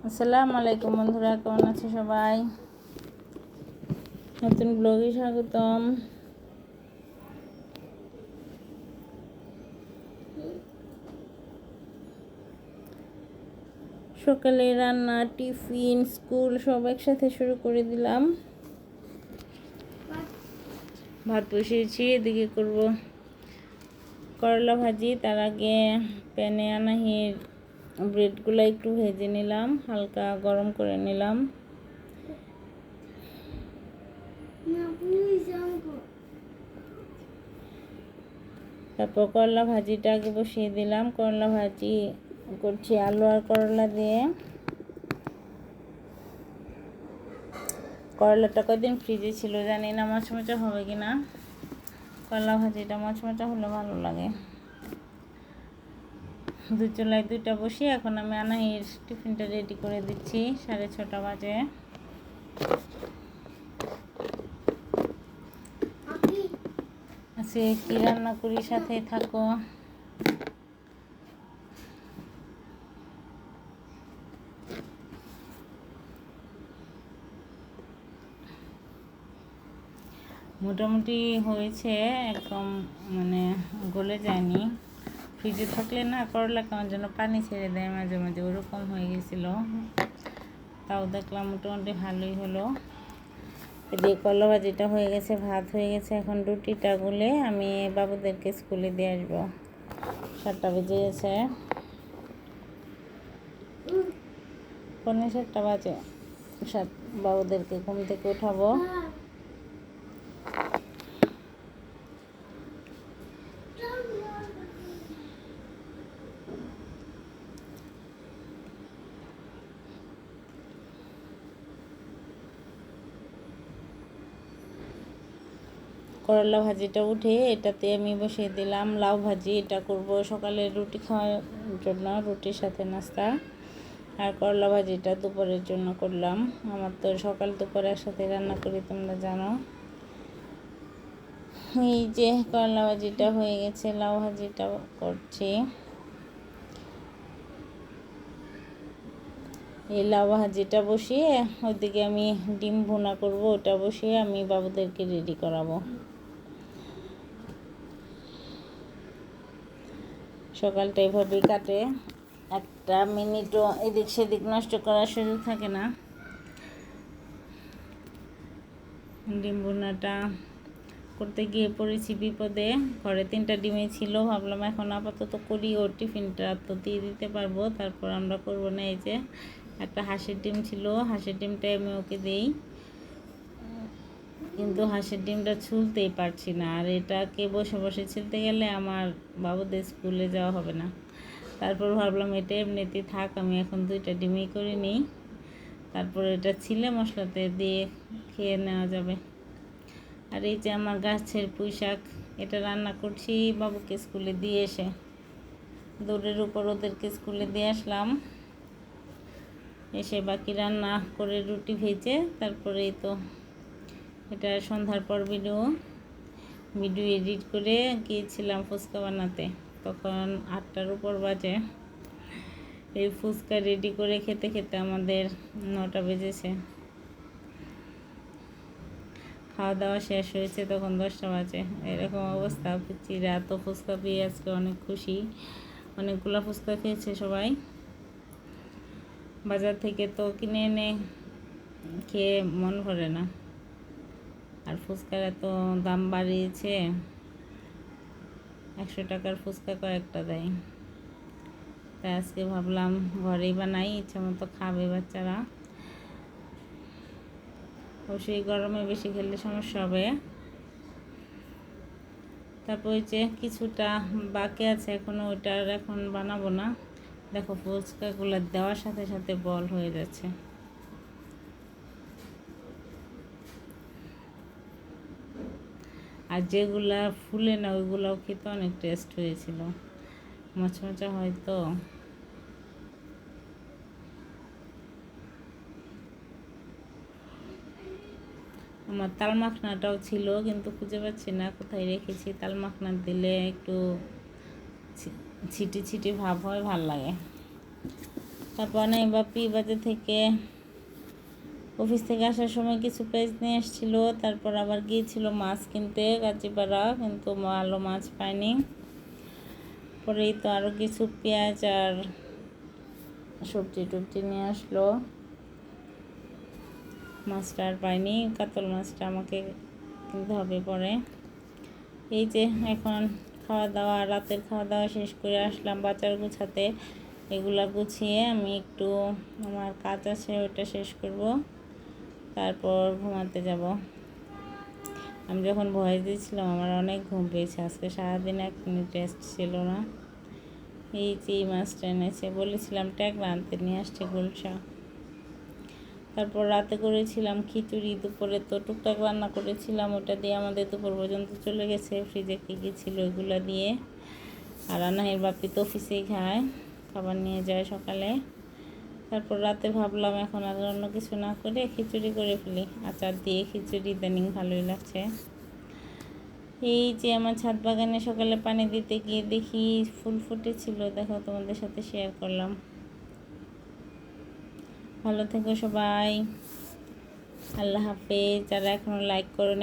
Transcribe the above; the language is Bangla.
আসসালামু আলাইকুম বন্ধুরা, কেমন আছে সবাই? নতুন ব্লগে স্বাগতম। সকালে রান্না, টিফিন, স্কুল সব একসাথে শুরু করে দিলাম। ভাত বসিয়েছি, এদিকে করব করলা ভাজি। তার আগে প্যানে আনাহির ব্রেডগুলো একটু ভেজে নিলাম, হালকা গরম করে নিলাম। তারপর করলা ভাজিটা আগে বসিয়ে দিলাম। করলা ভাজি করছি আলু আর করলা দিয়ে। করলাটা কদিন ফ্রিজে ছিল, জানি না মচমচা হবে কিনা। করলা ভাজিটা মচমচা হলে ভালো লাগে। দুই চুলায় দুইটা বসিয়ে এখন আমি আনাহির টিফিনটা রেডি করে দিচ্ছি। 6:30 বাজে। আজকে কি রান্না করি, সাথে থাকো। মোটামুটি হয়েছে, একদম মানে গলে যায়নি। ফ্রিজে থাকলে না করলা কেমন যেন পানি ছেড়ে দেয় মাঝে মাঝে, ওরকম হয়ে গেছিল। তাও দেখলাম মোটামুটি ভালোই হলো। এদিকে করলা ভাজিটা হয়ে গেছে, ভাত হয়ে গেছে। এখন রুটিটা গুলে আমি বাবুদেরকে স্কুলে দিয়ে আসবো। 7টা বেজে গেছে, 7:45 বাজে। বাবুদেরকে ঘুম থেকে উঠাবো। করলা ভাজিটা উঠে এটাতে আমি বসিয়ে দিলাম লাউ ভাজি। এটা করব সকালে রুটি খাওয়ার জন্য, রুটির সাথে নাস্তা। আর করলা ভাজিটা দুপুরের জন্য করলাম। আমার তো সকাল দুপুর একসাথে রান্না করি, তোমরা জানো। এই যে করলা ভাজিটা হয়ে গেছে, লাউ ভাজিটা করছি। এই লাউ ভাজিটা বসিয়ে ওইদিকে আমি ডিম ভুনা করব, ওটা বসিয়ে আমি বাবুদেরকে রেডি করাবো। সকালটা এভাবেই কাটে, একটা মিনিটও এদিক সেদিক নষ্ট করার সুযোগ থাকে না। ডিম ভুনাটা করতে গিয়ে পড়েছি বিপদে। ঘরে 3টা ডিমই ছিল, ভাবলাম এখন আপাতত করি, ওর টিফিনটা তো দিয়ে দিতে পারবো, তারপর আমরা করবো না। এই যে একটা হাঁসের ডিম ছিল, হাঁসের ডিমটাই আমি ওকে দিই, কিন্তু হাঁসের ডিমটা ছুলতেই পারছি না। আর এটাকে বসে বসে ছিলতে গেলে আমার বাবুদের স্কুলে যাওয়া হবে না। তারপর ভাবলাম এটা এমনিতেই থাক, আমি এখন 2টা ডিমই করে নিই, তারপর এটা ছিলে মশলাতে দিয়ে খেয়ে নেওয়া যাবে। আর এই যে আমার গাছের পুঁই শাক, এটা রান্না করছি বাবুকে স্কুলে দিয়ে এসে। দৌড়ের উপর ওদেরকে স্কুলে দিয়ে আসলাম, এসে বাকি রান্না করে রুটি ভেজে তারপরেই তো এটা সন্ধ্যার পর ভিডিও এডিট করে গিয়েছিলাম ফুচকা বানাতে। তখন 8টার উপর বাজে। এই ফুচকা রেডি করে খেতে খেতে আমাদের 9টা বেজেছে। খাওয়া দাওয়া শেষ হয়েছে তখন 10টা বাজে। এরকম অবস্থা। পিচিরা তো ফুচকা পেয়ে আজকে অনেক খুশি, অনেকগুলো ফুচকা খেয়েছে সবাই। বাজার থেকে তো কিনে এনে খেয়ে মন ভরে না, আর ফুচকার এত দাম বাড়িয়েছে। 100 টাকার ফুচকা কয়েকটা দেয়। তাই আজকে ভাবলাম ঘরেই বানাই, ইচ্ছা মতো খাবে বাচ্চারা। অবশ্যই গরমে বেশি খেলে সমস্যা হবে। তারপর ওই যে কিছুটা বাকি আছে এখনো, ওইটা আর এখন বানাবো না। দেখো ফুচকাগুলো দেওয়ার সাথে সাথে বল হয়ে যাচ্ছে। আর যেগুলা ফুলে না ওইগুলোও খেতে অনেক টেস্ট হয়েছিল, মচমচা হয়তো। আমার তাল মাখনাটাও ছিল, কিন্তু খুঁজে পাচ্ছি না কোথায় রেখেছি। তাল মাখনা দিলে একটু ছিটি ছিটি ভাব হয়, ভাল লাগে। তারপর নাই বাপি বাজার থেকে অফিস থেকে আসার সময় কিছু পেঁয়াজ নিয়ে এসেছিল। তারপর আবার গিয়েছিল মাছ কিনতে গাজীপাড়া, কিন্তু ভালো মাছ পায়নি। পরেই তো আরও কিছু পেঁয়াজ আর সবজি টবজি নিয়ে আসলো। মাছটা আর পাইনি, কাতল মাছটা আমাকে কিনতে হবে পরে। এই যে এখন খাওয়া দাওয়া, রাতের খাওয়া দাওয়া শেষ করে আসলাম বাজার গুছাতে। এগুলা গুছিয়ে আমি একটু আমার কাজ আছে ওটা শেষ করব, তারপর ঘুমাতে যাব। আমি যখন ভয়েস দিয়েছিলাম আমার অনেক ঘুম পেয়েছে, আজকে সারাদিন এক মিনিট রেস্ট ছিল না। এই যে মাছটা এনেছে, বলেছিলাম ট্যাংরা আনতে, নিয়ে আসছে গুলশা। তারপর রাতে করেছিলাম খিচুড়ি, দুপুরে তো টুকটাক রান্না করেছিলাম, ওটা দিয়ে আমাদের দুপুর পর্যন্ত চলে গেছে। ফ্রিজে কী কী ছিল এগুলো দিয়ে। আর আনাহের বাপি তো অফিসেই খায়, খাবার নিয়ে যায় সকালে। তারপর রাতে ভাবলাম এখন আর অন্য কিছু না করে খিচুড়ি করে ফেলি। আচার দিয়ে খিচুড়ি ইদানিং ভালোই লাগছে। এই যে আমার ছাদ বাগানে সকালে পানি দিতে গিয়ে দেখি ফুল ফুটেছিল, দেখো তোমাদের সাথে শেয়ার করলাম। ভালো থেকো সবাই, আল্লাহ হাফেজ। যারা এখনও লাইক করো